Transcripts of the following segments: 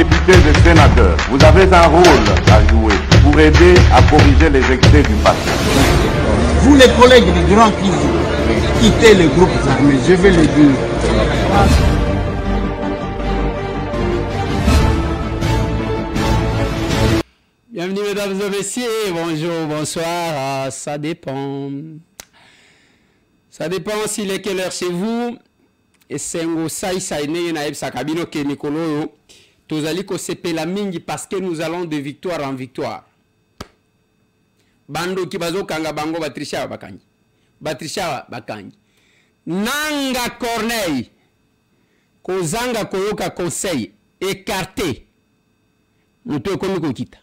députés et sénateurs, vous avez un rôle à jouer pour aider à corriger les excès du passé. Vous les collègues du Grand qui quittez les groupes armés, je vais le dire. Bienvenue mesdames et messieurs, bonjour, bonsoir, ça dépend. Ça dépend s'il est quelle heure chez vous. Et c'est un saï na ebsa kabino ke nikolo tozali ko sepela mingi parce que nous allons de victoire en victoire. Bando ki bazo kanga bango batrisha bakangi. Batrisha bakangi. Nanga Corneille kozanga koyoka conseil écarté. Muto komi kokita.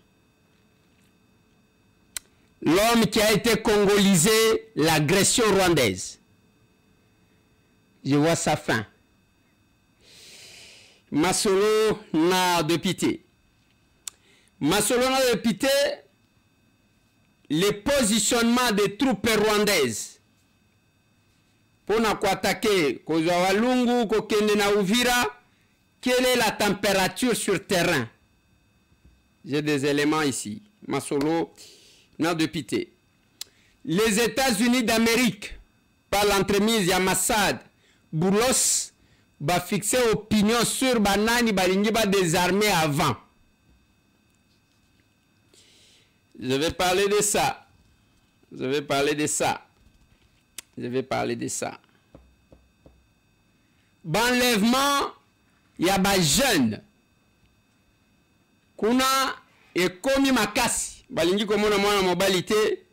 L'homme qui a été congolisé, l'agression rwandaise. Je vois sa fin. Masolo na de pitié. Masolo na de pitié, le positionnement des troupes rwandaises. Pour n'a quoi attaquer, Kozwa Walungu, Kokende na Uvira, quelle est la température sur terrain? J'ai des éléments ici. Masolo na de pitié. Les États-Unis d'Amérique, par l'entremise Yamassad, Boulos va fixer opinion sur Banani Balingi va désarmer avant. Je vais parler de ça. Je vais parler de ça. Je vais parler de ça. Banlèvement, il y a des jeunes. Kuna et komi makasi. Balingi komona mwana mobilité.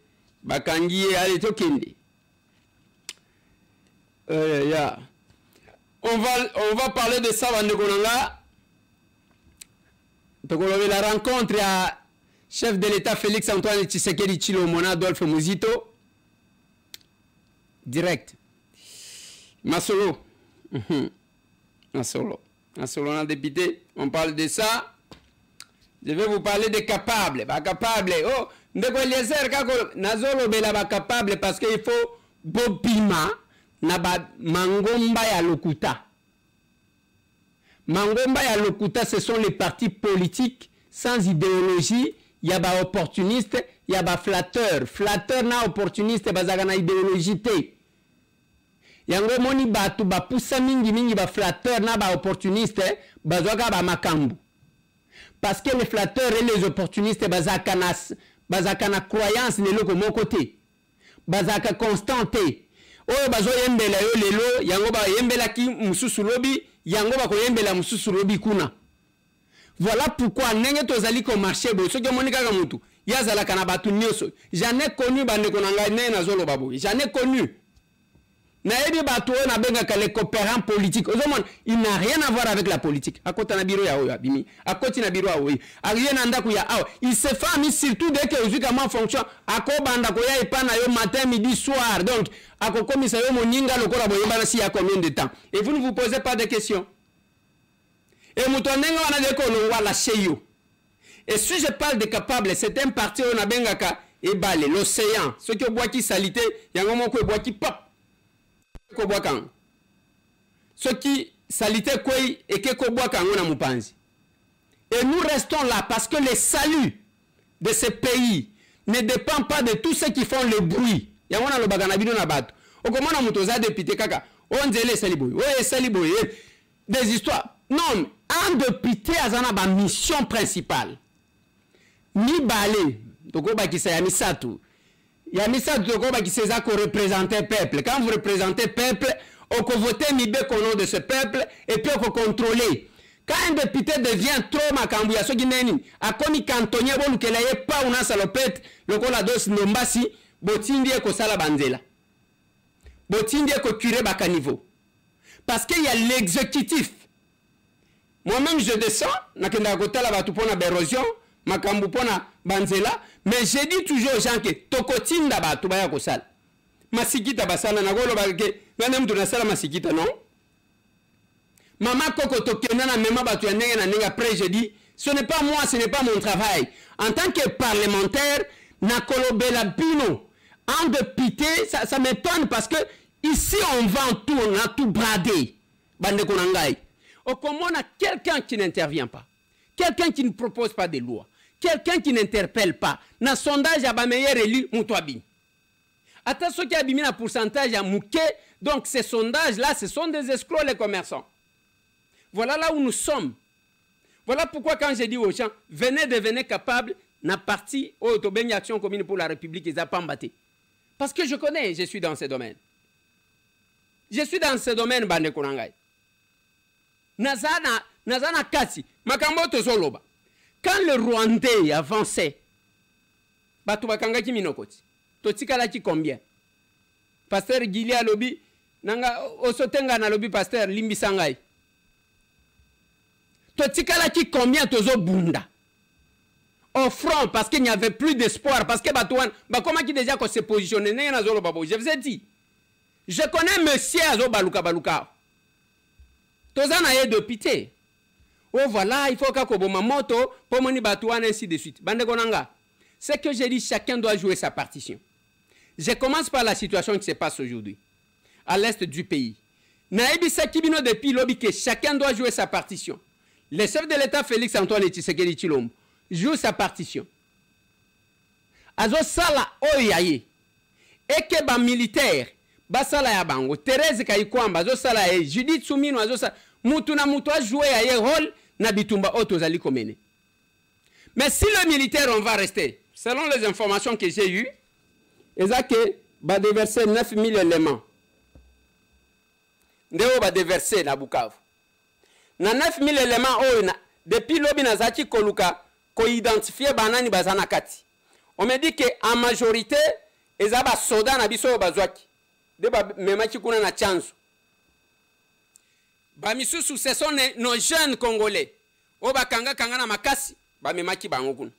Bakangi ale tokende. On va parler de ça, Vandegonanga. La rencontre à chef de l'État Félix Antoine Tshisekedi Tshilombo Adolphe Muzito. Direct. Masolo. Masolo. Masolo, on a député. On parle de ça. Je vais vous parler des capables. Capables. Oh, ndeko Eliezer kako nazolo bela capable parce qu'il faut bopima. Naba Mangomba ya Lokuta. Mangomba ya Lokuta, ce sont les partis politiques sans idéologie. Il y a des opportunistes, il y a des flatteurs. Flatteurs na opportunistes, bazaka na idéologie te. Yango moni batu ba poussa mingi ba flatteurs na ba opportunistes, bazaka ba makambu. Parce que les flatteurs et les opportunistes bazaka na croyance ne loko mon côté. Bazaka constante. Oh bazo yembela yo lelo yango ba yembela ki mususu lobi yango ba ko yembela mususu lobi kuna. Voilà pourquoi nenge tozali ko marché bo soki monika ka mutu yazala kana batu nyoso. J'en ai connu bande konanga ne na zolo babo. J'en ai connu. Na ebi batu na benga ka les coopérants politiques. Ozomon il n'a rien à voir avec la politique. Akota na biro ya oyo abimi. Akoti na biro ya oyo. Ariena ndaku ya awo. Il se fait surtout dès que ozuka ma fonction akobanda ko ya ipana yo matin midi soir. Donc akokomisa yo moninga lokola boyeba na si ya combien de temps. Et vous ne vous posez pas de questions. Et mutonenga wana deko longwa la cheyo. Et si je parle de capable, c'est un parti on a bengaka et balé l'océan. Ce qui boit qui salité, yango moko boit qui pop. Ko boit kan. Ce qui salité quoi et que ko boit kan na mupanzi. Et nous restons là parce que le salut de ce pays ne dépend pas de tous ceux qui font le bruit. Yangona lo bagana bino na bato. Okomona mutoza député kaka. Onzele saliboy. Oye saliboy. Des histoires. Non, un député azana ba mission principale. Ni balé. Toko ba kisa ya misatu. Ya misatu toko ba kisa ko représenter peuple. Quand vous représentez peuple, on peut voter mibe au nom de ce peuple et puis on peut contrôler. Quand un député devient trop makambuya soki neni, akomi cantonnier bolu kela ye pa una salopette, lokola dos nombasi, botindi ko sala banzela. Botindi ko curé baka niveau. Parce qu'il y a l'exécutif. Moi-même je descends, nakenda kotala batu pona d'érosion, makambu pona banzela, mais je dis toujours aux gens que tokotinda batu baya ko sala. Masikita basala nagolo bagake, ngane mtu na sala masikita non? Maman Koko Tokenana Mema Batu après je dis ce n'est pas moi, ce n'est pas mon travail. En tant que parlementaire, Nakolo Belabino, en député, ça m'étonne parce que ici on vend tout, on a tout bradé. Bande Konangai. Au comment on a quelqu'un qui n'intervient pas. quelqu'un qui ne propose pas de loi, quelqu'un qui n'interpelle pas. Dans le sondage, il y a un meilleur élu, Moutouabim. Attention qu'il y a un pourcentage à Mouké. Donc ces sondages-là, ce sont des escrocs, les commerçants. Voilà là où nous sommes. Voilà pourquoi quand j'ai dit aux gens, venez devenir capables, na partie Autobéni Action Commune pour la République, ils n'ont pas embatté. Parce que je connais, je suis dans ce domaine. Je suis dans ce domaine, Bande Konangay. Nazana Kasi, Makambo Tozoloba. Quand le Rwandais avançait, Batubakanga Kiminokoti, Totikala qui combien? Pasteur Gilia Lobi, Nanga Osotenga na Lobi, Pasteur Limbi Sangay. Totikala qui combien Tozo Bunda? Au front, parce qu'il n'y avait plus d'espoir, parce que Batouan, comment qui déjà se positionnait, je vous ai dit. Je connais monsieur Azo Baluka Baluka. Tozana est de pitié. Oh voilà, il faut qu'Akoboma moto, pour moni Batouan, ainsi de suite. Bande Konanga. C'est que j'ai dit, chacun doit jouer sa partition. Je commence par la situation qui se passe aujourd'hui, à l'est du pays. Naïbi Sakibino depuis lobby que chacun doit jouer sa partition. Le chef de l'État Félix Antoine Tshisekedi Tshilombo joue sa partition. Azo sala oyaye. Eke ba militaire, ba sala ya bango. Thérèse Kayikwamba, azo sala ya Judith Soumino, azo sala. Mutu na mutu a joué ya rôle na bitumba otozali komene. Mais si le militaire, on va rester, selon les informations que j'ai eues, ils ont déversé 9000 éléments. Ndeo ba déversé na Bukavu. Na 9000 éléments, depuis l'obi na zaki koluka, ko identifier banani bazana kati. On me dit qu'en majorité, ils ont soda na biso bazwaki. De ba memaki kuna na chanzo. Ba misusu, ce sont nos jeunes Congolais. Oba kanga kanga na makasi, ba memaki bango kuna.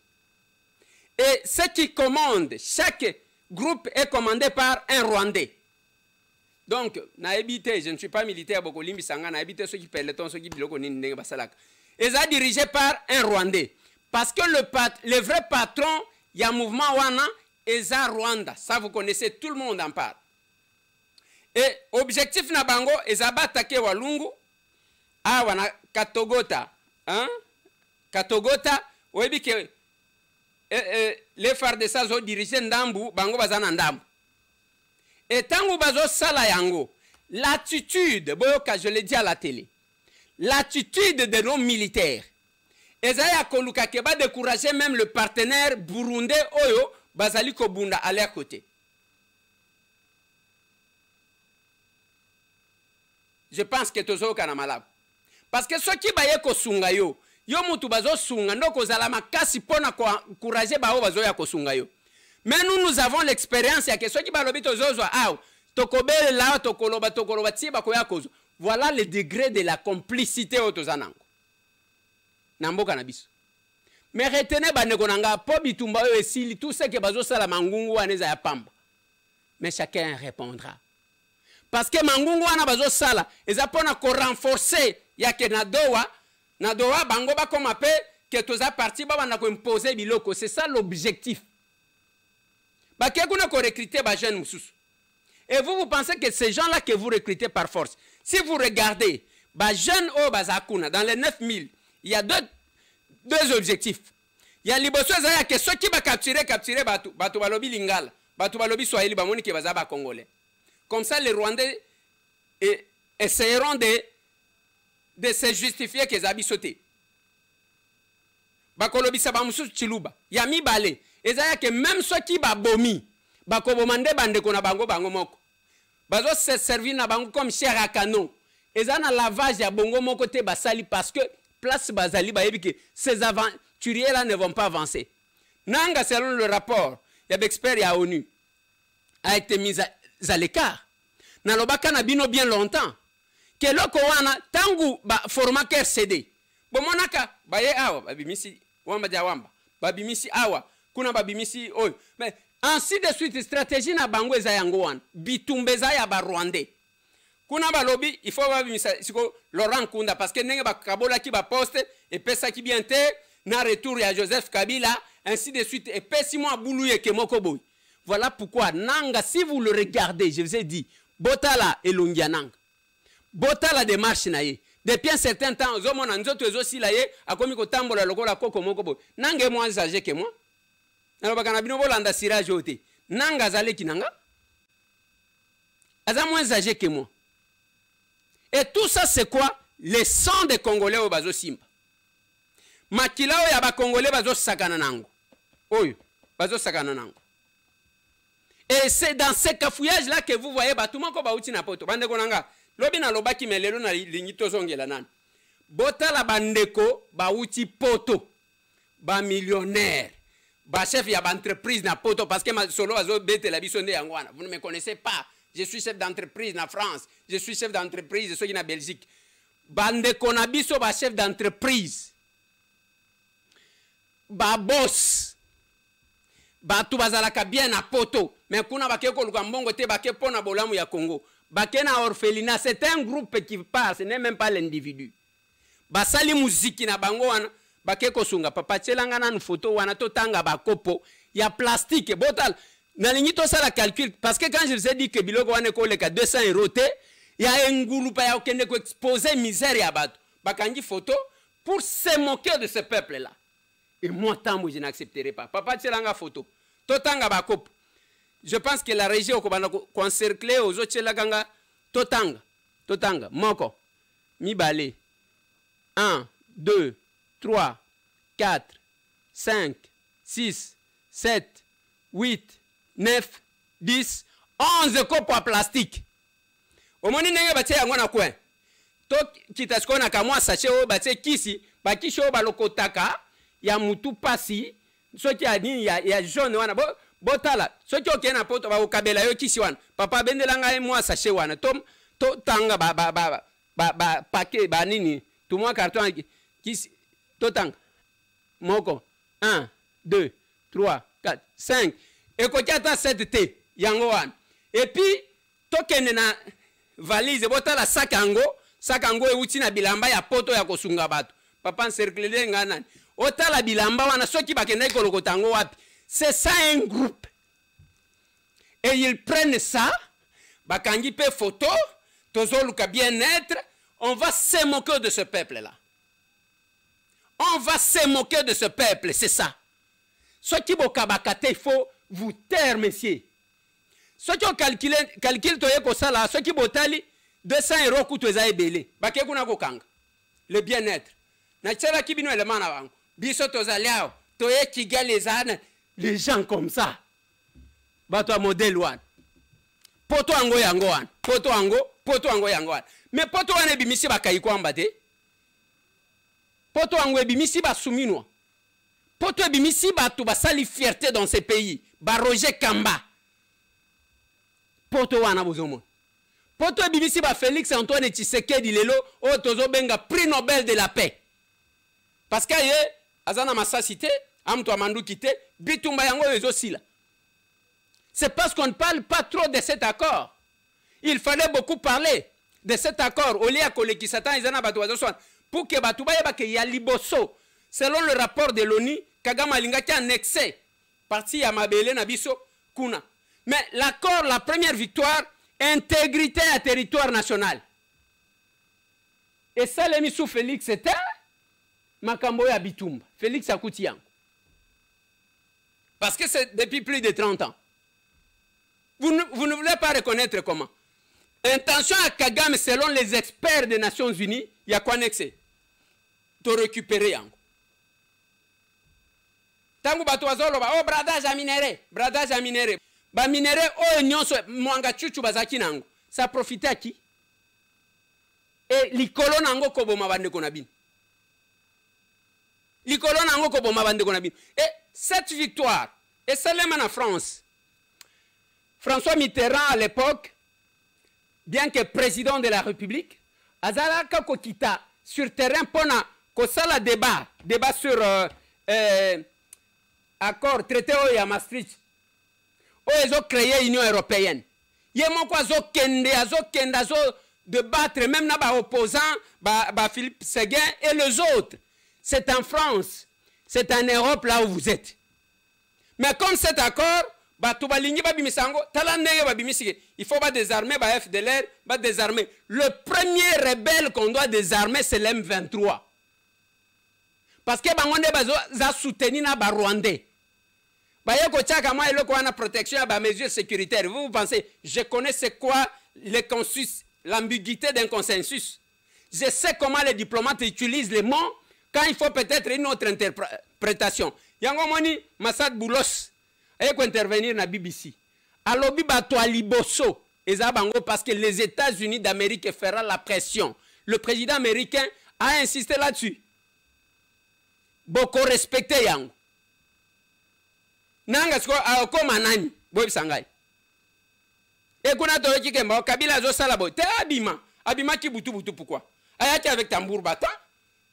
Et ce qui commande, chaque groupe est commandé par un Rwandais. Donc, na habité, je ne suis pas militaire, beaucoup limbi sanga, na habité ceux qui peloton, ceux qui biloko ni ndenge basalaka. Ils sont dirigés par un Rwandais. Parce que le vrai patron, il y a un mouvement Wana, Eza Rwanda. Ça, vous connaissez, tout le monde en parle. Et objectif na bango, Eza ba attaquer Walungu, wana Katogota. Hein? Katogota, oyebi ke les phares de ça ont dirigé Ndambu, bango bazana Ndambu. Et tango bazo sala yango, l'attitude, boyoka, je l'ai dit à la télé, l'attitude de nos militaires, Ezaya Koluka Keba décourager même le partenaire burundais Oyo, Bazali Kobunda à leur côté. Je pense que Tozo Kanamalab. Parce que ceux qui baye ko sunga yo, yo mutu bazo sunga, ndoko zalama kasi pona encourager bao bazo ya ko sunga yo. Mais nous avons l'expérience, il y a que ceux qui balobi Tozo ah, tokobele la tokoloba tiba koya kozo. Voilà le degré de la complicité au Tozanango. Namboka na biso. Mais retenez banekonanga po bitumba yo esili tout ce que bazo sala mangungu aneza ya pamba. Mais chacun répondra. Parce que mangungu wana bazo sala eza pona ko renforcer ya ke na doa bango ba comme pe que toza parti ba bana ko imposer biloko, c'est ça l'objectif. Ba ke kuna ko recruter ba jeune mususu. Et vous pensez que ces gens-là que vous recrutez par force, si vous regardez ba jeune o bazakuna dans les 9000, il y a deux objectifs. Il y a liboso zaya que ceux qui va capturer batu balobi lingala, batu balobi swahili bamoni ke bazaba congolais. Comme ça les Rwandais essaieront de se justifier que zabi sauté. Bakolobi sabamusu chiluba. Ya mi balé. Ezaya que même ceux qui ba bomi, bakobomande bande kona bango moko. Bazo se servir na bango comme chair à canon. Ezana lavage ya bongo moko te basali parce que place bazali ba yebi que ces aventuriers là ne vont pas avancer. Nanga selon le rapport, il y a des experts à ONU a été mis à l'écart. Na lobaka na bino bien longtemps. Que loko wana tangu ba formateur CD. Bomonaka baye awa babimisi wamba ja wamba. Babimisi awa kuna babimisi oyo. Mais ainsi de suite stratégie na bango eza yango wana. Bitumbeza ya ba Rwandais. Kuna balobi il faut babimisa siko Laurent Kunda parce que nenge ba kabola ki ba poste et pesa ki bien te na retour ya Joseph Kabila ainsi de suite et pesi moi bouluye ke moko boy. Voilà pourquoi nanga si vous le regardez, je vous ai dit Botala et Lungianang. Botala démarche naye. Depuis un certain temps, ozomona nzoto ezosila ye akomi kotambola lokola koko moko bo. Nange moins âgé que moi. Nalobaka na bino bolanda sirage ote. Nanga zaleki nanga. Aza moins âgé que moi. Et tout ça c'est quoi? Le sang des Congolais au bazo simba. Makila o ya ba Congolais bazo sakana nango. Oyo, bazo sakana nango. Et c'est dans ces cafouillages là que vous voyez batuma ko bauti na poto. Bande konanga. Lobi na lobaki melelo na linyito zongela nani. Bota la bandeko bauti poto. Ba millionnaire. Ba chef ya ba entreprise na poto parce que ma solo azo bete la bisonde yangwana. Vous ne me connaissez pas. Je suis chef d'entreprise na France. Je suis chef d'entreprise je suis na Belgique. Bandeko na biso ba chef d'entreprise. Ba boss. Ba tu bazalaka bien na poto. Mais kuna bakeko luka mbongo te bake pona bolamu ya Congo. Bakena orphelinat, c'est un groupe qui part, ce n'est même pas l'individu. Basali muziki na bango wana, bakeko sunga papa tselanga na photo wana totanga bakopo ya plastique botal. Nalingi to ça la calcul parce que quand je vous ai dit que biloko wana ko leka 200 € te, ya ngulu pa ya okende ko exposer misère ya bato. Bakangi photo pour se moquer de ce peuple là. Et moi tant je n'accepterai pas. Papa tselanga photo. Totanga bakopo. Je pense que la région ko encercler aux autres la ganga totanga moko mibale 1 2 3 4 5 6 7 8 9 10 11 copo à plastique omoni nenge batie yango na coin to kitachiko na kamwa sachet o batie kisi bakisho balokotaka ya mutu pasi soki ani ya jaune wana botala soki okena poto ba okabela yo kisi wana papa bendelanga e moi sachet wana to tanga ba paquet ba nini tout moi carton kisi to tanga moko 1 2 3 4 5 et ko kiata 7 te yango wana et puis tokene na valise botala sac ango euti na bilamba ya poto ya kosunga bato papa encercler ngana otala bilamba wana soki bakenda kolokota ngo wapi. C'est ça un groupe. Et ils prennent ça, bakangi pe photo, tozoluka bien-être, on va se moquer de ce peuple-là. On va se moquer de ce peuple, c'est ça. Ce qui bokabakate, il faut vous taire, messieurs. Ce qui calcule toye ko sala, ce qui botali 200 € kutu eza ebele. Bake kuna kokanga. Le bien-être. Na tsela kibino elema na bango. Biso tozaliao, toye Kigali ezana. Les gens comme ça. Bato a modèle one. Poto ango yango wan. Poto ango yango wan. Mais poto wan ebimisi bakayi kwamba te. Poto ango ebimisi ba suminwa. Poto ebimisi bato basali fierté dans ces pays. Ba Roger Kamba. Poto wana bozomo. Poto ebimisi ba Félix Antoine Tshisekedi lelo o tozo benga prix Nobel de la paix. Parce que ye azana masasité amto amandu kité bitumba yango ezosila. C'est parce qu'on ne parle pas trop de cet accord. Il fallait beaucoup parler de cet accord. Au lieu de Satan, pour que Batouba y a liboso. Selon le rapport de l'ONU, Kagame Linga qui a annexé parti à Mabele Nabiso Kuna. Mais l'accord, la première victoire, intégrité à territoire national. Et ça, l'émis sous Félix, c'était Makambo ya Bitumba. Félix Akoutian. Parce que c'est depuis plus de 30 ans. Vous ne voulez pas reconnaître comment. Intention à Kagame, selon les experts des Nations Unies, il y a quoi annexé? De récupérer yango. Tangu batuazolo ba, oh bradage à minéré, bradage à minéré. Ba minéré, oh nyonso, mwanga chuchu bazaki nango. Ça profite à qui? Et l'ikolo nango kobo mabande konabine. L'ikolo nango kobo mabande konabine. Et cette victoire, et seulement en France, François Mitterrand à l'époque, bien que président de la République, azalaka kokita sur terrain pona kosala débat sur accord traité à Maastricht. Ils ont créé l'Union européenne. Yemo ko azokende débattre même na ba opposants ba Philippe Séguin et les autres. C'est en France, c'est en Europe là où vous êtes. Mais comme cet accord bato balingi babimisango tala ndenge babimisike il faut ba désarmer ba FDLR ba désarmer. Le premier rebelle qu'on doit désarmer c'est l'M23 parce que bangonde bazo za soutenir na ba Rwandais baye ko tchaka moi eloko wana protection ba mesures sécuritaires. Vous pensez je connais c'est quoi le consensus, l'ambiguïté d'un consensus. Je sais comment les diplomates utilisent les mots quand il faut peut-être une autre interprétation. Yango moni Massad Boulos et intervenir na BBC. Alobi bato aliboso ezabango parce que les États-Unis d'Amérique feront la pression. Le président américain a insisté là-dessus. Beaucoup respecté yango. Nanga sko ako manani boy sangai. Et kuna to ki kemba Kabila zo sala boy. Te abima ki butu pourquoi? Ayaki avec tambour bata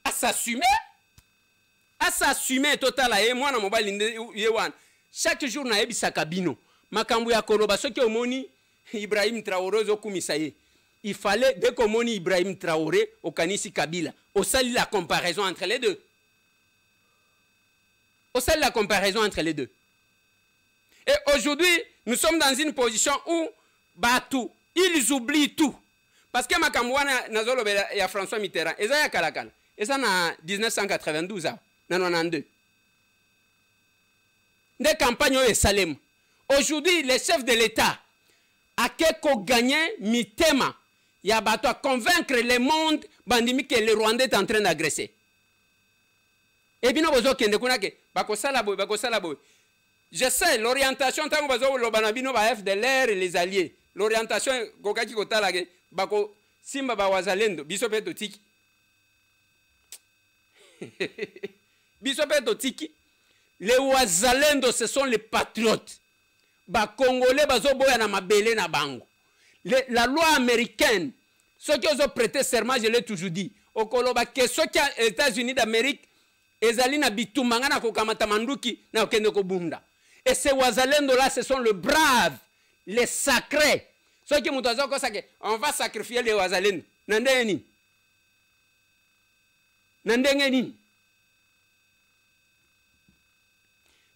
à s'assumer. À s'assumer total et moi na mobile yewan. Chaque jour na ebisa kabino. Makambu ya koloba soki omoni Ibrahim Traoré zo kumisaye. Il fallait dès qu'omoni Ibrahim Traoré au kanisi Kabila. Au sali la comparaison entre les deux. Au sali la comparaison entre les deux. Et aujourd'hui, nous sommes dans une position où Batou, ils oublient tout. Parce que makambu wana nazolo ya François Mitterrand, eza ya kalakala. Eza na 1992 na 92. Des campagnes au Salem. Aujourd'hui, les chefs de l'État a quelque gagné mitema. Il y a bateau à convaincre le monde bandimi que le Rwandais est en train d'agresser. Et bien, nous kende kunake bakosala boy. Je sais l'orientation tant bazo lo banabino ba FDLR et les alliés. L'orientation kokaki kotala ke bako simba ba wazalendo biso pe tiki. Biso pe tiki. Les Ouazalendo, ce sont les patriotes. Ba Congolais, bazo boya na mabele na bango. La loi américaine, ceux qui ont prêté serment, je l'ai toujours dit. Au Koloba, que ceux qui sont aux États-Unis d'Amérique, ezali na bitumanga na kokamata manduki na okende ko bunda. Et ces Ouazalendo là, ce sont les braves, les sacrés. Ceux qui m'ont dit on va sacrifier les Ouazalendo. Nandeni. Nandengeni.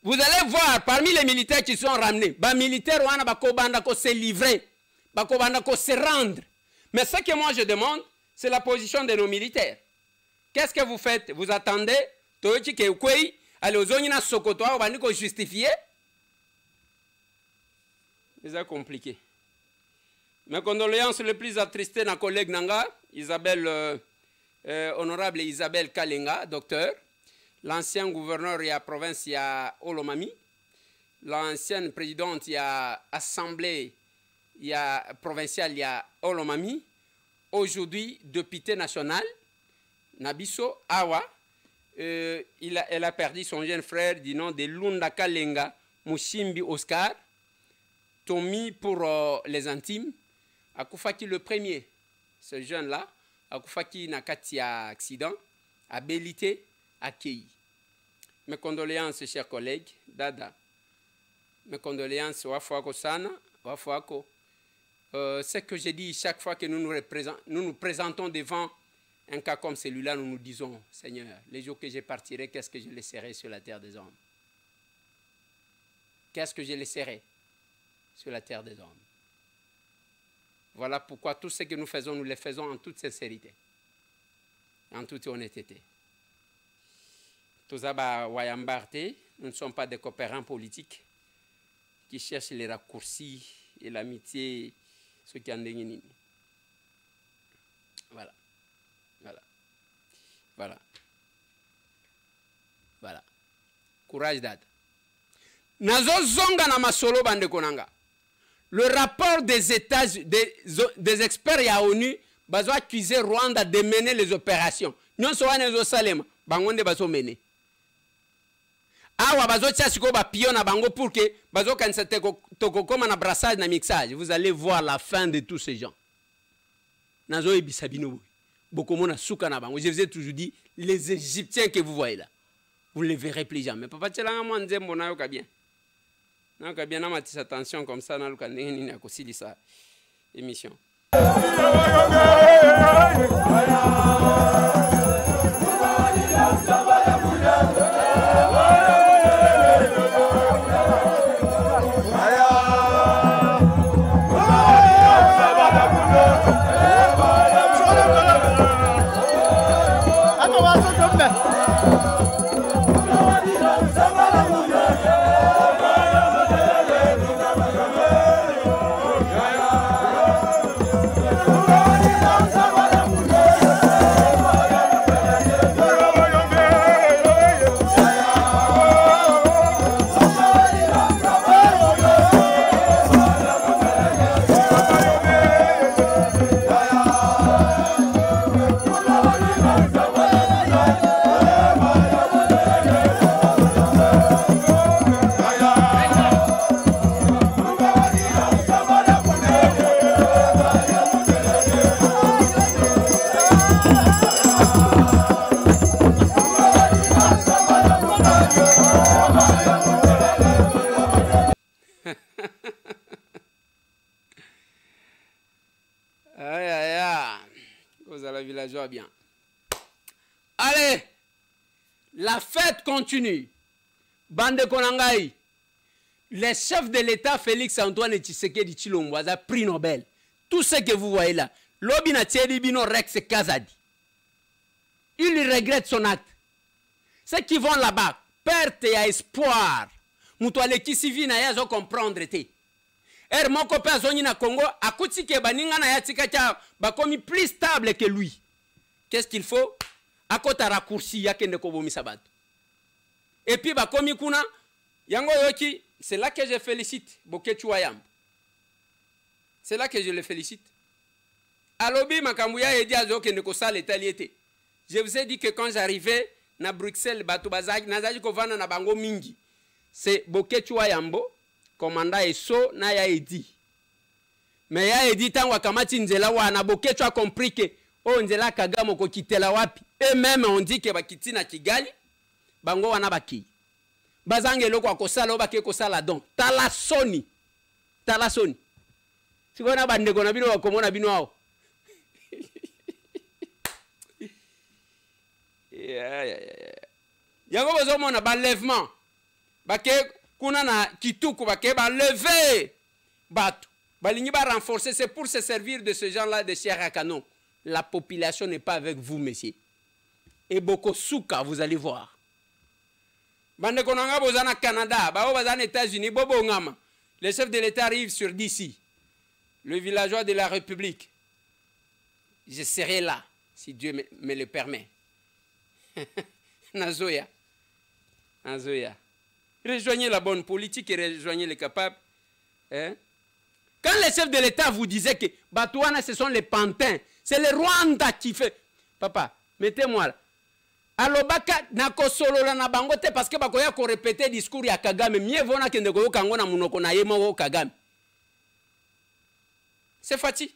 Vous allez voir parmi les militaires qui sont ramenés, les militaires wana bakobanda ko se livrer, bakobanda ko se rendre. Mais ce que moi je demande, c'est la position de nos militaires. Qu'est-ce que vous faites? Vous attendez toyoki ke kwei allez ozongi na sokoto wa bandi ko justifier? C'est compliqué. Mes condoléances les plus attristées na collègue nanga, Isabelle honorable Isabelle Kalenga, docteur. L'ancien gouverneur de la province, il y a Olomami. L'ancienne présidente, il y a assemblée, il y a provinciale, il y a Olomami. Aujourd'hui, député national, Nabiso Awa, elle a perdu son jeune frère du nom de Lunda Kalenga, Mushimbi Oscar, Tommy pour les intimes. Akoufaki le premier, ce jeune-là, Akoufaki Nakati a accident, a bélité. Accueilli. Mes condoléances, chers collègues, Dada. Mes condoléances, Wafouako Sana, Wafouako. Ce que j'ai dit chaque fois que nous nous présentons devant un cas comme celui-là, nous nous disons, Seigneur, les jours que je partirai, qu'est-ce que je laisserai sur la terre des hommes? Qu'est-ce que je laisserai sur la terre des hommes? Voilà pourquoi tout ce que nous faisons, nous le faisons en toute sincérité, en toute honnêteté. Tous nous ne sommes pas des coopérants politiques qui cherchent les raccourcis et l'amitié, ceux qui en dégainent. Voilà. Voilà. Voilà. Voilà. Courage d'ad. Nazo zonga na masolo bande konanga. Le rapport des États, des experts à ONU, bazo accuser Rwanda de mener les opérations. Nous sommes en Salem, bangonde bazo mener. Awa bazo tchasiko ba pion na bango pour que bazo kanisa toko koma na brassage na mixage. Vous allez voir la fin de tous ces gens. Nazo ebisabino bokomo na suka na bango. Je vous ai toujours dit les Égyptiens que vous voyez là. Vous ne les verrez plus jamais. Papa tchelanga mo nzembo na yoka bien. Na yoka bien na matisa attention comme ça na luka ndenge nini akosilisa émission. Aïe, aïe, aïe. Vous allez villageois bien. Allez, la fête continue. Bande Konangaï. Les chefs de l'État, Félix Antoine Tshisekedi Tshilombo, a prix Nobel. Tout ce que vous voyez là, Lobina Thierry Bino Rex Kazadi. Il regrette son acte. Ceux qui vont là-bas, perte et espoir. Moutoile qui s'y vit, n'a comprendre. Mon copain Zoni na Congo, a kuti ke baninga na yatika cha bakomi plus stable que lui. Qu'est-ce qu'il faut? A kota raccourci ya kende ko bomi sabato. Et puis bakomi kuna yango yoki, c'est là que je félicite Boketu Wayam. C'est là que je le félicite. Alobi makambuya edi azo kende ko sale taliete. Je vous ai dit que quand j'arrivais na Bruxelles bato bazaki nazaji ko vana na bango mingi. C'est Boketu Wayambo. Commandant Esso na ya edi. Mais ya edi tango akamati nzela wana Boketu a compris que o nzela Kagame ko kitela wapi. Et même on dit que bakiti na Kigali bango wana baki. Bazange loko akosala obake kosala don. Tala soni. Tala soni. Sikona bandeko na bino bakomona bino ao. Yango bozo mona ba lèvement. Bake kuna na kituku bakeba lever batu balingi ba renforcer, c'est pour se servir de ce genre là de chair à canon. La population n'est pas avec vous, messieurs, et beaucoup souka, vous allez voir. Bande konanga bozana Canada, bao bazana États-Unis, bobo ngama. Les chefs de l'État arrivent sur d'ici, le villageois de la République. Je serai là si Dieu me le permet. Nazoya, Nazoya. Rejoignez la bonne politique et rejoignez les capables. Hein? Quand les chefs de l'État vous disaient que Batouana, ce sont les pantins, c'est le Rwanda qui fait. Papa, mettez-moi là. Alobaka nako solo la na bangote parce que bakoya ko répéter discours ya Kagame. Mieux vaut na kende ko kango na munoko na yema wo Kagame. C'est fati.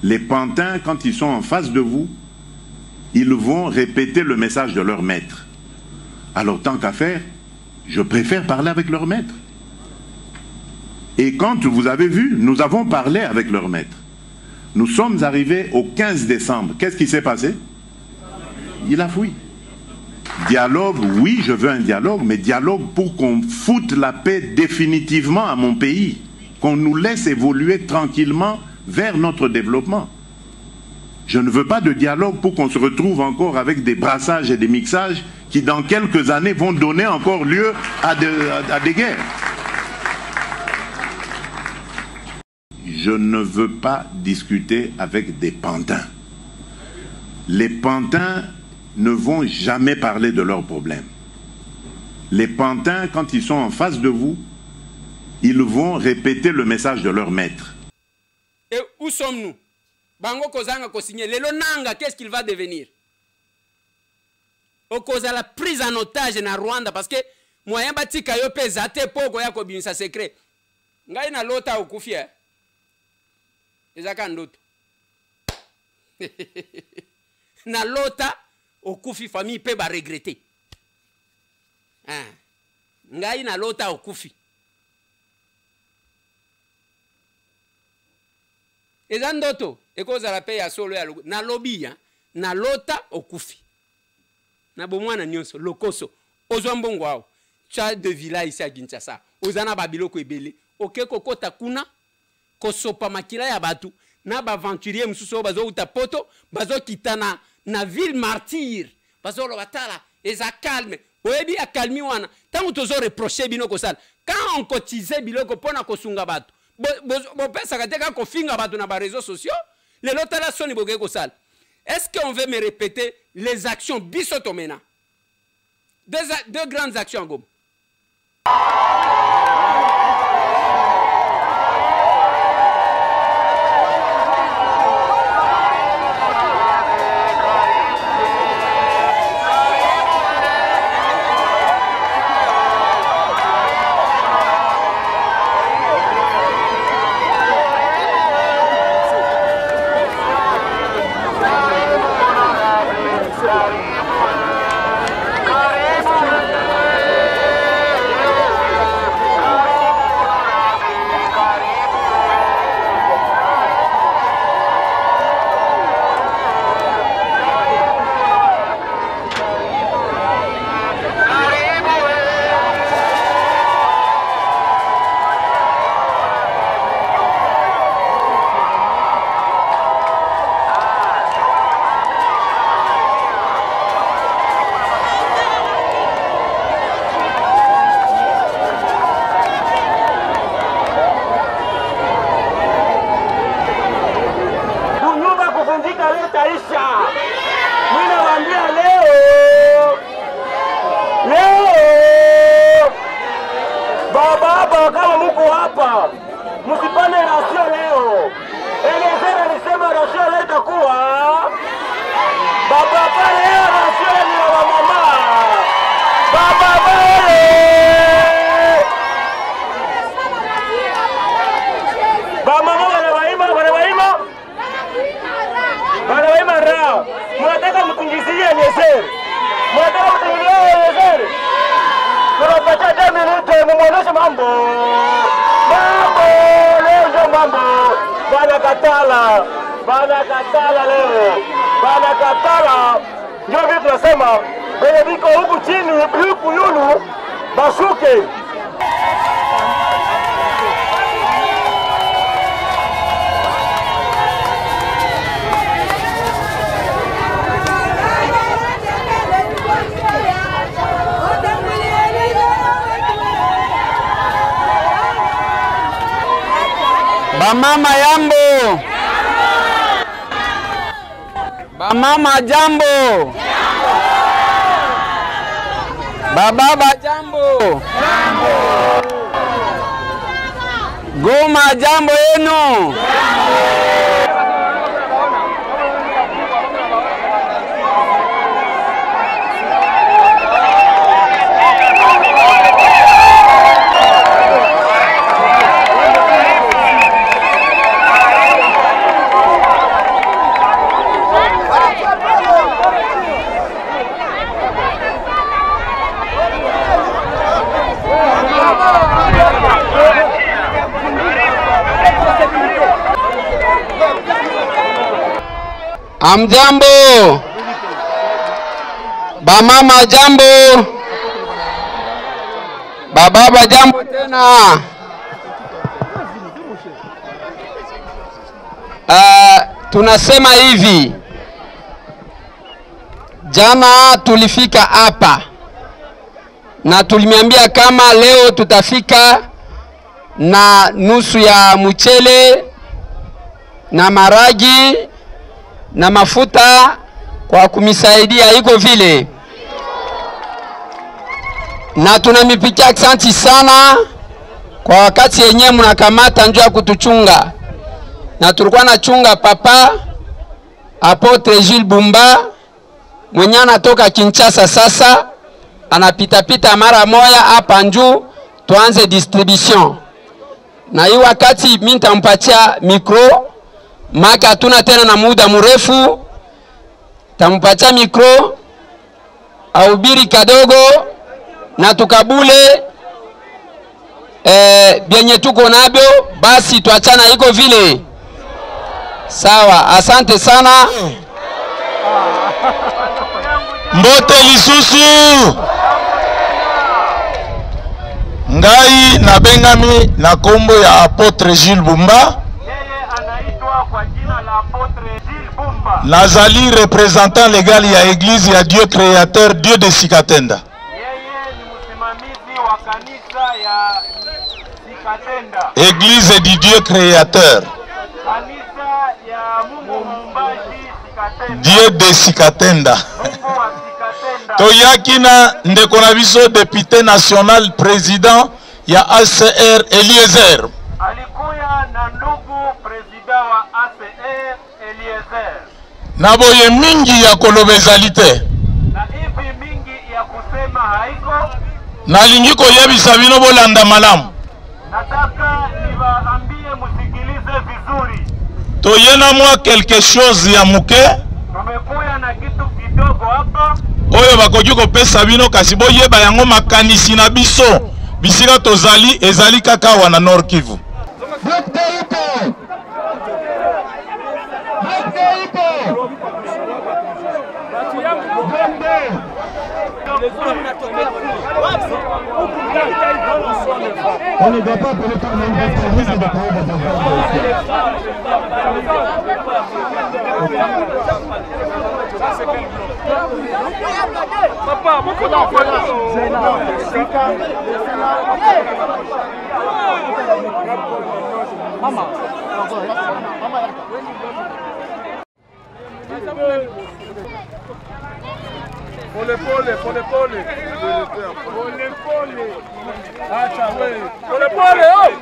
Les pantins, quand ils sont en face de vous, ils vont répéter le message de leur maître. Alors tant qu'à faire, je préfère parler avec leur maître. Et quand vous avez vu, nous avons parlé avec leur maître. Nous sommes arrivés au 15 décembre. Qu'est-ce qui s'est passé? Il a fui. Dialogue, oui, je veux un dialogue, mais dialogue pour qu'on foute la paix définitivement à mon pays. Qu'on nous laisse évoluer tranquillement vers notre développement. Je ne veux pas de dialogue pour qu'on se retrouve encore avec des brassages et des mixages qui dans quelques années vont donner encore lieu à des guerres. Je ne veux pas discuter avec des pantins. Les pantins ne vont jamais parler de leurs problèmes. Les pantins, quand ils sont en face de vous, ils vont répéter le message de leur maître. Et où sommes-nous? Bango Kozanga Kosigné, le Lonanga, qu'est-ce qu'il va devenir? Au cause de la prise en otage na Rwanda, parce que moyen bati kayo pezate poko ya kobinisa secret. Ngai na lota okufia. Ezaka ndoto. Na lota okufi famille pe ba regretter. Ah. Ngai na lota okufi. Ezandoto ekoza la paix ya solo ya na lobby ya na lota okufi. Na bomwana nyonso lokoso ozwambongo wao cha de villa ici à Kinshasa ozana babiloko ebele okeko kota kuna kosopa makila ya batu na ba aventurier mususu bazo uta poto bazo kitana na ville martyre bazo lo batala eza calme oyebi akalmi wana tango tozo reprocher bino kosala quand on cotisait biloko pona kosunga batu bo pesa kateka kofinga batu na ba réseaux sociaux les lotala soni boke kosala. Est-ce qu'on veut me répéter les actions Bissotomena? Deux grandes actions, Gom. mambo. Mambo, leo mambo. Bana katala leo. Bana katala. Ndio vitu tunasema, wenye viko huku chini, huku yulu, bashuke. Bamama yambo. Bamama jambo. Bababa jambo. Goma jambo yenu. Amjambo. Bamama jambo. Bababa jambo tena. Tunasema hivi. Jana tulifika hapa na tulimiambia kama leo tutafika na nusu ya mchele na maragi na mafuta kwa kumisaidia iko vile. Na tunamipikia asante sana kwa wakati yenyewe mnakamata njoo kutuchunga. Na tulikuwa na chunga papa Apotre Jules Bumba mwenye anatoka Kinshasa sasa anapita mara moja hapa njoo tuanze distribution. Na hii wakati mimi nitampatia mikro maka hatuna tena na muda mrefu, tampatia mikro ahubiri kadogo na tukabule bienye tuko nabyo, basi tuachana iko vile. Sawa, asante sana. Mbote lisusu ngai na bengami na kombo ya Apotre Jules Bumba. Nazali représentant légal ya église ya Dieu créateur, Dieu de Sikatenda. Église du Dieu créateur, Dieu de Sikatenda. Toyakina ndeko na biso député national président ya ACR Eliezer. Alikuya na ndugu président wa ACR Eliezer. Na boye mingi ya kolobezalite. Na hivi mingi ya kusema haiko. Na lingiko yebisa bino bolanda malamu. Nataka niwaambie musikilize vizuri. Toyena mwa quelque chose ya muke. Tumekuya na kitu kidogo hapa. Oyo bakoki kopesa bino kasi boyeba yango makanisi na biso. Bisika tozali ezali kaka wana Nord Kivu. On ne doit pas appeler par le nom de Papa, beaucoup d'enfants. Maman. Pole. Acha wewe. Pole, oh.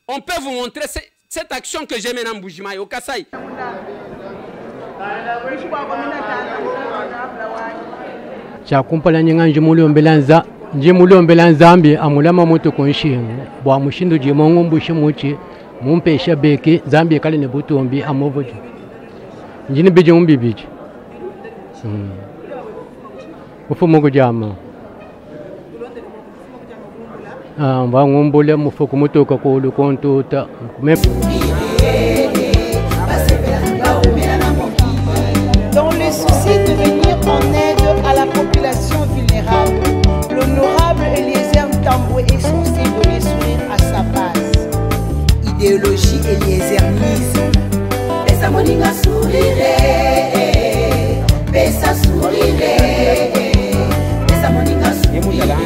On peut vous montrer cette action que j'ai menée en Mbujimayi, au Kasaï. Chakumpala nyanga njimuliombela nzambi amulama moto konshinga bwa mushindo jimongo mbushimuchi mumpesha beke zambi kale ne butombi amovoje njini bije umbibije ufumo kujama mba ngombole mufuko mutoka ko lukonto ta dans le souci de venir en aide à la population vulnérable, l'honorable Eliezer Tambwe est censé donner sourire à sa base. Idéologie Eliezerisme. Pesa moninga sourire, pesa sourire, pesa moninga sourire,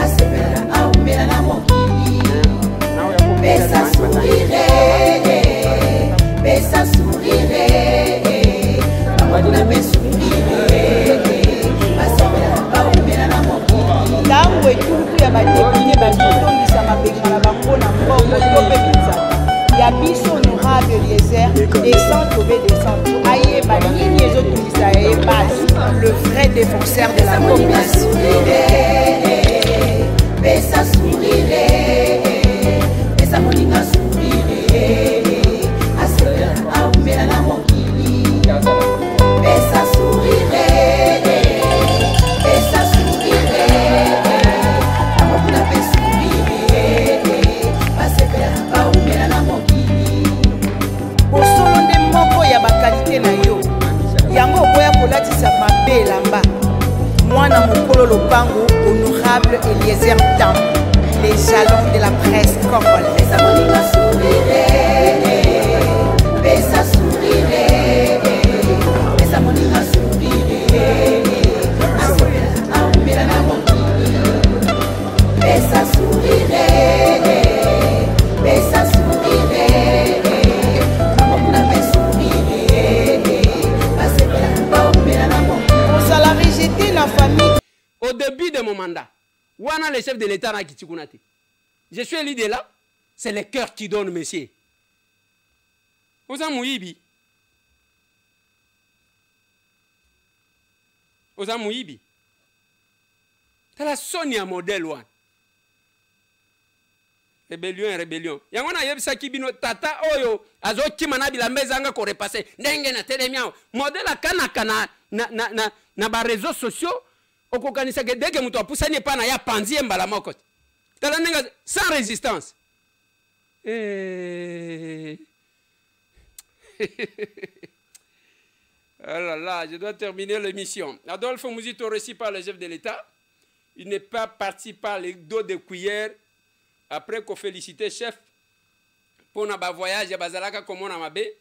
asepela aumela na mokili. Pesa sourire, pesa sourire. Tango etuluku ya badepute bakotondisa mabenga na bango na mbongo to mpe minzaka ya biso honorable Eliezer descend tobe descend ayeba nini ezotungisa ye base le vrai défenseur de la population. Pesa sourire, pesa moninga sourire, asepela aumela na mokili. Pesa sourire, pesa sourire, amokuna pe sourire, basepela baumela na mokili. Bosolo nde moko ya bakalite na yo, yango okoya kolatisa mabe elamba. Mwana mokolo lopango honorable Eliezer Tambwe, les jalons de la presse congolaise. Pesa moninga sourire, pesa sourire. Pesa moninga sourire, asepela aumela na mokili. Pesa sourire, pesa sourire, amokuna pe sourire, basepela baumela na mokili. Ozala rejeté la famille. Au début de mon mandat, wana le chef de l'État na kitikunate. Je suis élu de là, c'est le cœur qui donne, monsieur. Oza muibi. Oza muibi. Tala Sonia modèle one. Rébellion, rébellion. Yangona yebisa kibino tata oyo azoki manabi la mezanga ko repasser. Ndenge na telemia. Modèle akana na ba réseaux sociaux. Okokanisa ke deke muto apusani pa na ya panzi mbala moko. Tala nenga sans résistance. Oh là là, je dois terminer l'émission. Adolphe Muzito reçu par le chef de l'État. Il n'est pas parti par les dos de cuillère. Après qu'on félicite chef pour notre voyage à Bazalaka comme on a mabé,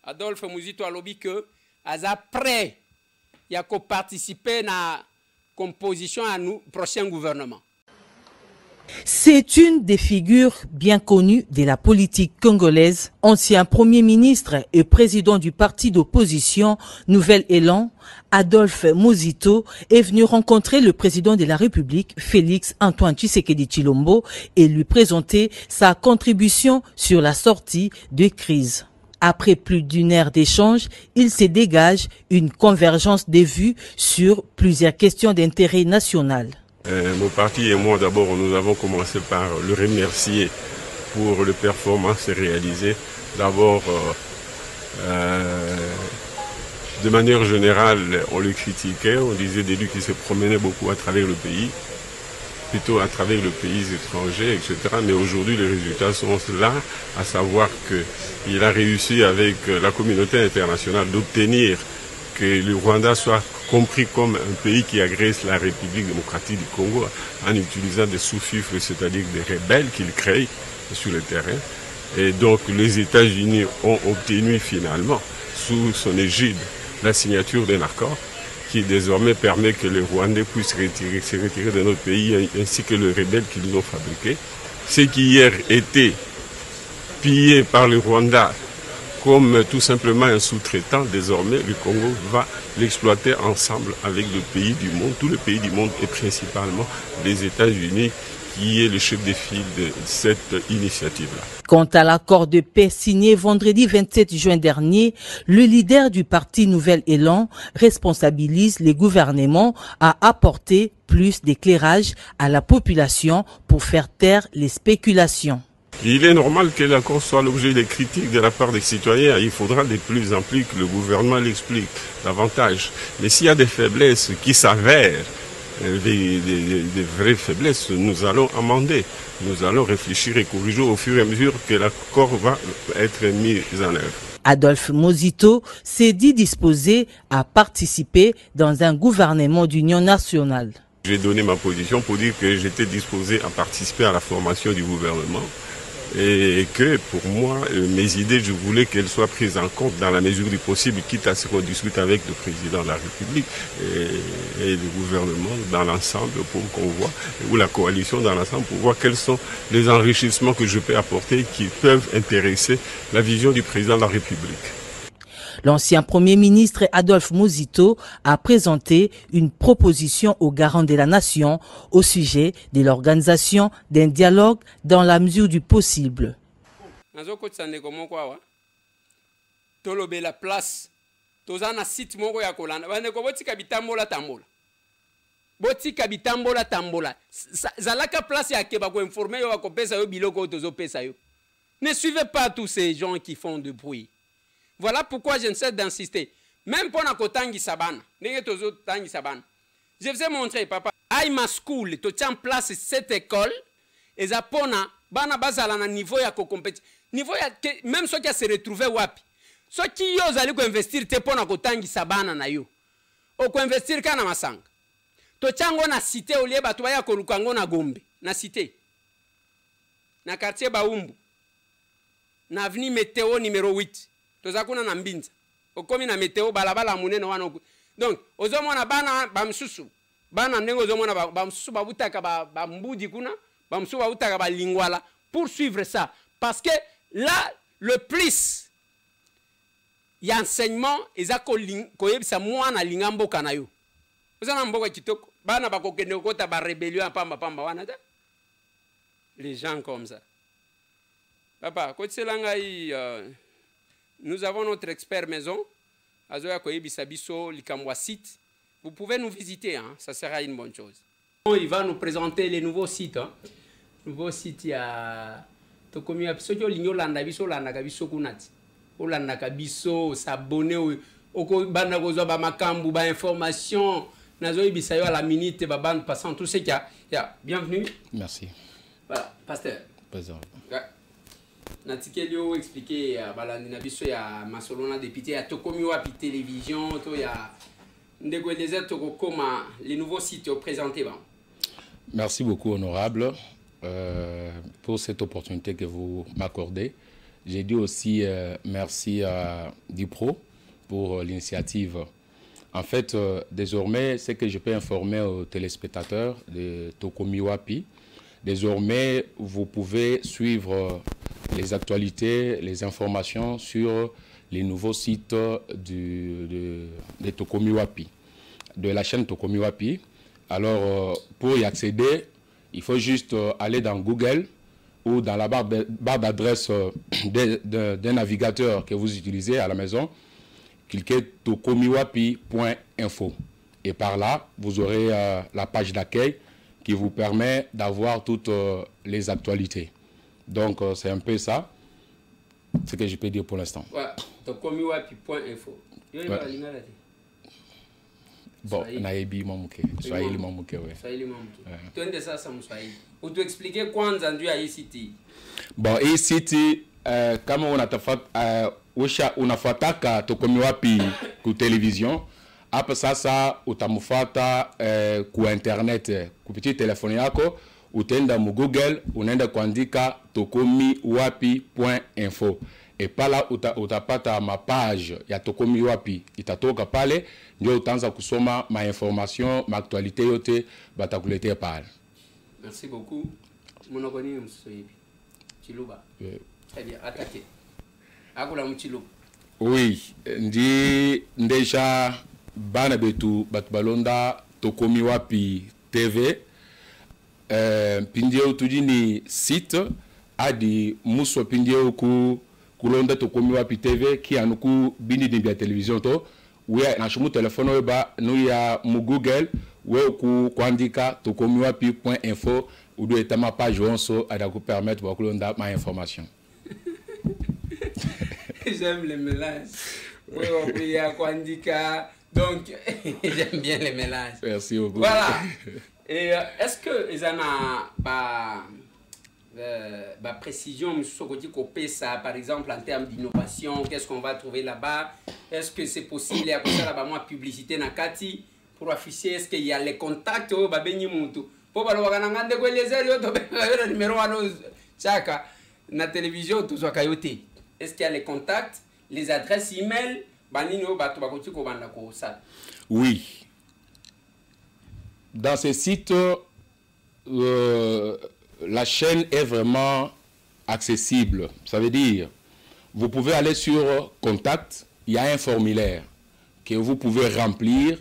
Adolphe Muzito a lobby que après il y a qu'à participer à la composition à nous prochain gouvernement. C'est une des figures bien connues de la politique congolaise. Ancien Premier ministre et président du parti d'opposition Nouvel Élan, Adolphe Muzito est venu rencontrer le président de la République, Félix Antoine Tshisekedi Tshilombo, et lui présenter sa contribution sur la sortie de crise. Après plus d'une heure d'échange, il se dégage une convergence des vues sur plusieurs questions d'intérêt national. Mon parti et moi, d'abord, nous avons commencé par le remercier pour les performances réalisées. D'abord, de manière générale, on le critiquait, on disait des lui qui se promenaient beaucoup à travers le pays, plutôt à travers les pays étrangers, etc. Mais aujourd'hui, les résultats sont là, à savoir qu'il a réussi avec la communauté internationale d'obtenir que le Rwanda soit compris comme un pays qui agresse la République démocratique du Congo en utilisant des sous-fifres, c'est-à-dire des rebelles qu'il crée sur le terrain. Et donc les États-Unis ont obtenu finalement, sous son égide, la signature d'un accord qui désormais permet que les Rwandais puissent se retirer de notre pays ainsi que les rebelles qu'ils ont fabriqués. Ce qui hier était pillé par le Rwanda comme tout simplement un sous-traitant, désormais le Congo va l'exploiter ensemble avec le pays du monde, tous les pays du monde et principalement les États-Unis qui est le chef de file de cette initiative-là. Quant à l'accord de paix signé vendredi 27 juin dernier, le leader du parti Nouvel Élan responsabilise les gouvernements à apporter plus d'éclairage à la population pour faire taire les spéculations. Il est normal que l'accord soit l'objet des critiques de la part des citoyens. Il faudra de plus en plus que le gouvernement l'explique davantage. Mais s'il y a des faiblesses qui s'avèrent, des vraies faiblesses, nous allons amender. Nous allons réfléchir et corriger au fur et à mesure que l'accord va être mis en œuvre. Adolphe Mozito s'est dit disposé à participer dans un gouvernement d'union nationale. J'ai donné ma position pour dire que j'étais disposé à participer à la formation du gouvernement et que pour moi, mes idées, je voulais qu'elles soient prises en compte dans la mesure du possible, quitte à ce qu'on discute avec le président de la République et le gouvernement dans l'ensemble pour qu'on voit, ou la coalition dans l'ensemble pour voir quels sont les enrichissements que je peux apporter qui peuvent intéresser la vision du président de la République. L'ancien Premier ministre Adolphe Mozito a présenté une proposition aux garants de la nation au sujet de l'organisation d'un dialogue dans la mesure du possible. La place, site moko ya kolanda, botika bitambola tambola. Zalaka place ya keba ko informer yo ko pesa yo biloko tozo pesa yo. Ne suivez pas tous ces gens qui font du bruit. Voilà pourquoi je ne cesse d'insister. Même pour Nakotangi Sabana, je vous ai montré, papa, Aïma School, tu tiens en place cette école, et ça pona, bana bazala na niveau ya compétition. Niveau ya, même ceux qui se retrouvé wapi. Ceux qui osent aller investir, te pona Kotangi Sabana na yo. O ko investir kana masanga. Tu tiens na cité au lieu batuwa ya kolukango na Gombe, na cité. Na quartier Baumbu. Na avenue Météo numéro 8. Tozakuna na mbinza okomi na meteo balabala munene wana donc ozomona bana bamsusu bana ndengo ozomona bamsusu babutaka bambudi kuna bamsusu babutaka balingwala pour suivre ça parce que là le plus y a enseignement ezako koyebisa mwana lingambo kana yo ozana mboka kitoko bana bakokende kota ba rébellion pamba pamba wana ta les gens comme ça papa ko tselanga nous avons notre expert maison, Azoya Koyebi Sabiso, Likamwa site. Vous pouvez nous visiter, hein? Ça sera une bonne chose. Il va nous présenter les nouveaux sites. Hein? Nouveau site, il y a Tokomi Abiso, Lignolanda Biso, Landa Kabiso Kunati. Olanda Kabiso, s'abonner au Banda Gozoba Makambu, ba information, Nazoy Bisayo à la minute, Baban passant tout ce qu'il y a. Bienvenue. Merci. Voilà, pasteur. Président. Natikelio expliqué balandi na biso ya masolona député ya tokomi wapi télévision to ya ndeko désert to koma les nouveaux sites présentés ba. Merci beaucoup honorable pour cette opportunité que vous m'accordez. J'ai dit aussi merci à Dipro pour l'initiative. En fait, désormais, c'est que je peux informer aux téléspectateurs de Tokomi Wapi. Désormais, vous pouvez suivre les actualités, les informations sur les nouveaux sites de Tokomi Wapi, de la chaîne Tokomi Wapi. Alors, pour y accéder, il faut juste aller dans Google ou dans la barre d'adresse d'un navigateur que vous utilisez à la maison, cliquez tokomiwapi.info. Et par là, vous aurez la page d'accueil qui vous permet d'avoir toutes les actualités. Donc, c'est un peu ça, ce que je peux dire pour l'instant. Ouais, tokomiwapi.info. Bon, Naïbi Mamouke. Swahili Mamouke, oui. Swahili Mamouke. Tu as ça, ça Swahili. Ou tu expliquer quoi on a à e-city? Bon, e-city, comme on a fataka Tokomi Wapi ku télévision, après ça, utamufata ku internet, ku petit téléphone yako, utenda mu Google, unaenda kuandika tokomiwapi.info. Et pala utapata ma page ya Tokomi Wapi, itatoka pale, ndio utaanza kusoma ma information, ma actualité yote batakuletea pale. Merci beaucoup. Monokoni msoyibi. Chiluba. Très bien, attaquez. Akula mchiluba. Oui, ndi ndeja bana betu batu balonda Tokomi Wapi TV. pindio tudini site adi muso pindio ku kulonda to komi wapi TV ki anuku bindi ni bia television to we na shumu telephone ba nu ya mu Google we ku kwandika to komi wapi.info ou do etama page onso ada ku permettre ba kulonda ma information. J'aime les mélanges. Oui, il y a Kwandika. Donc, j'aime bien les mélanges. Merci beaucoup. Voilà. Et est-ce que ils en ont précision, ça, par exemple, en termes d'innovation, qu'est-ce qu'on va trouver là-bas? Est-ce que c'est possible? Il y a comme ça là-bas, moi, publicité na Kati pour afficher. Est-ce qu'il y a les contacts? Oh, bah, ben, pour le numéro na télévision, tout ça, Kayote. Est-ce qu'il y a les contacts, les adresses email? Oui. Dans ces sites, la chaîne est vraiment accessible. Ça veut dire, vous pouvez aller sur Contact, il y a un formulaire que vous pouvez remplir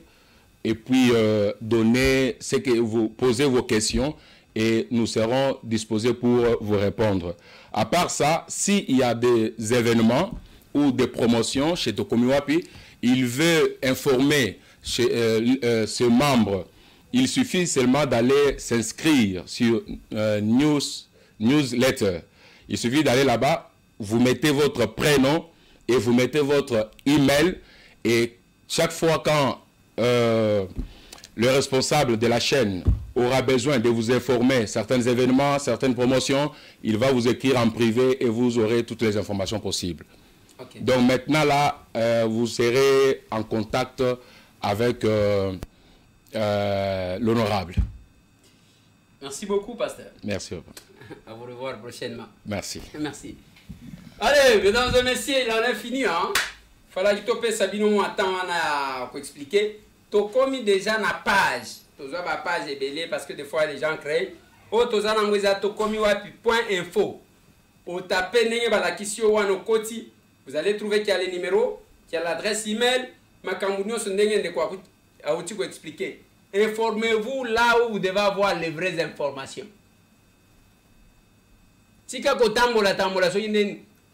et puis donner ce que vous posez vos questions et nous serons disposés pour vous répondre. À part ça, s'il y a des événements ou des promotions chez Tokomi Wapi, il veut informer ses membres. Il suffit seulement d'aller s'inscrire sur newsletter. Il suffit d'aller là-bas, vous mettez votre prénom et vous mettez votre email et chaque fois quand le responsable de la chaîne aura besoin de vous informer certains événements, certaines promotions, il va vous écrire en privé et vous aurez toutes les informations possibles. Okay. Donc maintenant là, vous serez en contact avec l'honorable. Merci beaucoup, pasteur. Merci. À vous revoir prochainement. Merci. Merci. Allez, mesdames et messieurs, il en est fini. Hein? Fallait que tu Sabino attend à expliquer. Tu commis déjà na page. Tu as ma page est belle parce que des fois les gens créent. Oh, tu as envoyé tu commis .info. Au taper n'ayez pas la question ou en côté. Vous allez trouver qu'il y a les numéros, qu'il y a l'adresse email. Ma camouflage se n'est de quoi à vous expliquer. Informez-vous là où vous devez avoir les vraies informations. Si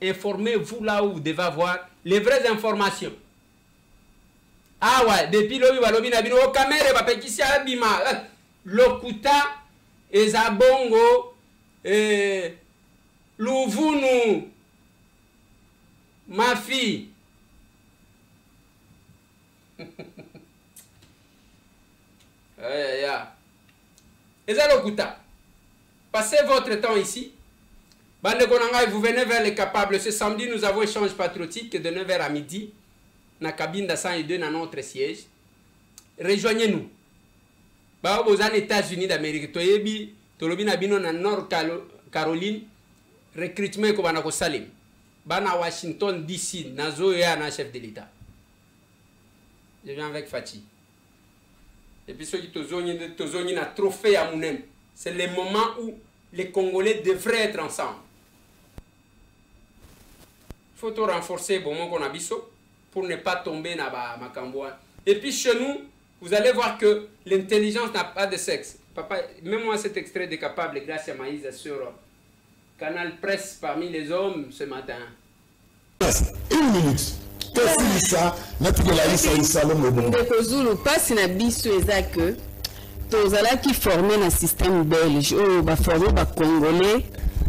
informez-vous là où vous devez avoir les vraies informations. Ah ouais, depuis le caméra, Lokuta, Ezabongo, Louvounou, ma fille. Ezalokuta, passez votre temps ici. Bande Konanga, vous venez vers les capables. Ce samedi, nous avons échange patriotique de 9h à midi. Dans la cabine de 102 dans notre siège. Rejoignez-nous. Bah, aux États-Unis d'Amérique, Toyebi, Tolobina Bino dans Nord Caroline, recrutement Kobanako Salim. Bah, na Washington DC, na Zoya, na chef de l'État. Je viens avec Fatih. Et puis ceux qui ont un trophée à Mounen, c'est le moment où les Congolais devraient être ensemble. Il faut tout renforcer bon qu'on a biso pour ne pas tomber dans Makamboa. Et puis chez nous, vous allez voir que l'intelligence n'a pas de sexe. Papa, même moi cet extrait de Capable grâce à Maïs sur Canal Presse parmi les hommes ce matin. Une minute. Qu'est-ce que ça? Ndekozulu passe na biso eza que tozala qui formé na système belge o ba formé ba congolais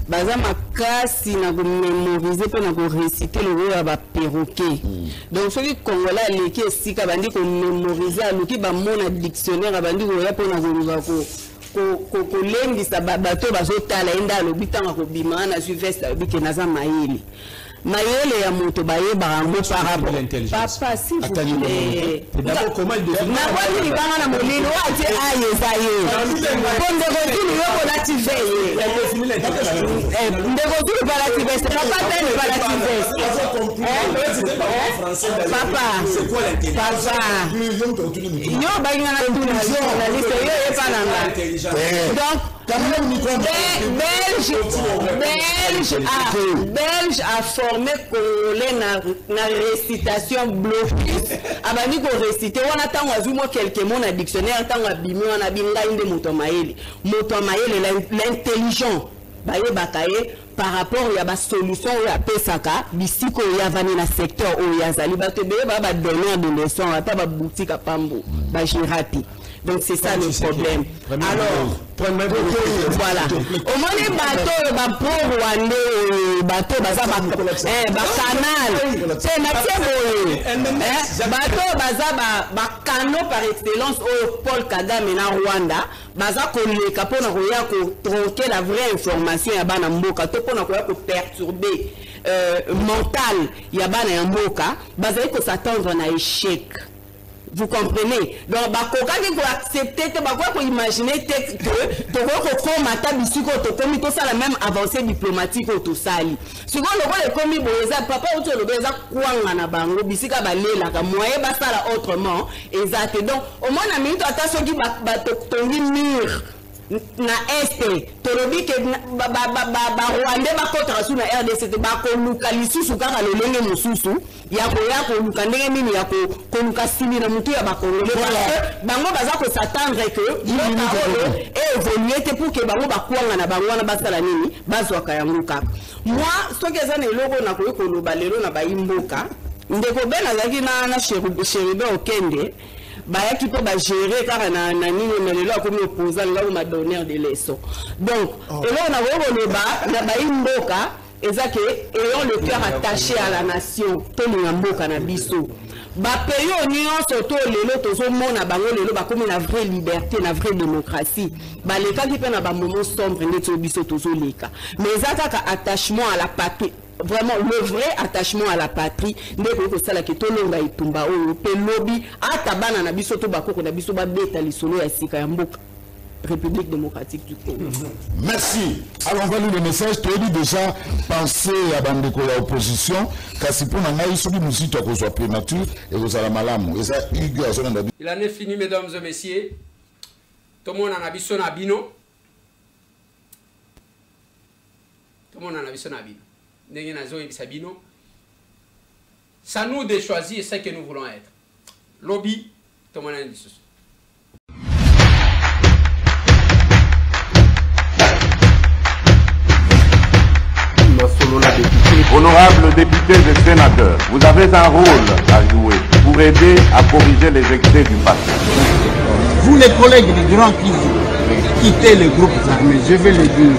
baza makasi na ko mémoriser pe na ko réciter le roi ba perroquet. Donc celui congolais leki esika bandi ko mémoriser aluki ba mona dictionnaire bandi ko ya pe na ko lengisa bato bazotala enda alobitanga ko bima na suveste alobike naza mayele. Mayele ya moto baye barango par rapport papa si vous plaît d'abord comment il définit na kwa ni banga na molino ati aye zaye bonde godini yoko na tiveye ndeko tu para tiveye c'est pas telle para tiveye papa c'est quoi l'intelligence yo banga na tout na journaliste yo e pas na donc Belge a formé Congolais na récitation blocus. Abani ko réciter wana tango azuma quelques mots na dictionnaire tango abimi wana binga inde motomaeli. Motomaeli l'intelligent. Baye bakaye par rapport à la solution à Pesaka, bisiko ya vani na secteur où ya zali bato be ba donner de leçons ata ba boutique à Pambo, ba Girati. Donc c'est ça le problème. Alors, voilà. Au moins les bateaux, ba pauvre Rwandais, bateau baza ba canal. C'est natie bateau baza ba canaux par excellence au Paul Kagame na Rwanda. Baza koleka pona koya ko tronquer la vraie information ya bana mboka to pona koya ko perturber mental ya bana ya mboka. Baza ko s'attendre na échec. Vous comprenez? Donc, quand vous acceptez, vous imaginez que vous avez la même avancée diplomatique au tout ça. Souvent, le commis, papa, vous avez le autrement. Exact. Donc, au moins, on a mis attention qui mur. Na este tolobi ke ba Rwanda ba kontra su na RDC ba ko lukalisu su kaka lolenge mususu ya ko luka ndenge mini ya ko luka simi na mutu ya ba Congolais bango baza ko s'attendre que évoluer te pour que bango ba kwanga na bango na basala nini bazwaka yango kaka. Moi soki eza na eloko na ko loba lelo na ba imboka ndeko bena zaki na Cheribe Okende bayaki po ba gérer car na nini melelo comme opposant là ou ma donner des leçons. Donc et là on a vraiment na ba imboka ezake ayant le cœur attaché à la nation to ni mboka na biso ba pays nyonso to lelo tozo mona bango lelo ba comme la vraie liberté na vraie démocratie ba leka ki pe na ba moment sombre ndeto biso tozo leka mais ezaka attachement à la patrie. Vraiment le vrai attachement à la patrie ndeko ko sala ke tolonga itumba o pe lobby atabana na biso to bakoko na biso ba beta lisolo ya sika ya mboka République démocratique du Congo. Merci. Alors on va lire le message. Tu as dit déjà penser à bandeko ya opposition kasi pour ngai soki musito ko soit prématuré et vous allez malamu et ça Hugo azona ndabi. Il en est fini mesdames et messieurs. Tout le monde en a biso na bino. Tout le monde en a biso na bino. C'est à nous de choisir ce que nous voulons être. Lobby, tout le monde a dit. Honorables députés et sénateurs, vous avez un rôle à jouer pour aider à corriger les excès du passé. Vous les collègues du Grand Kivu, quittez les groupes armés, je vais le dire.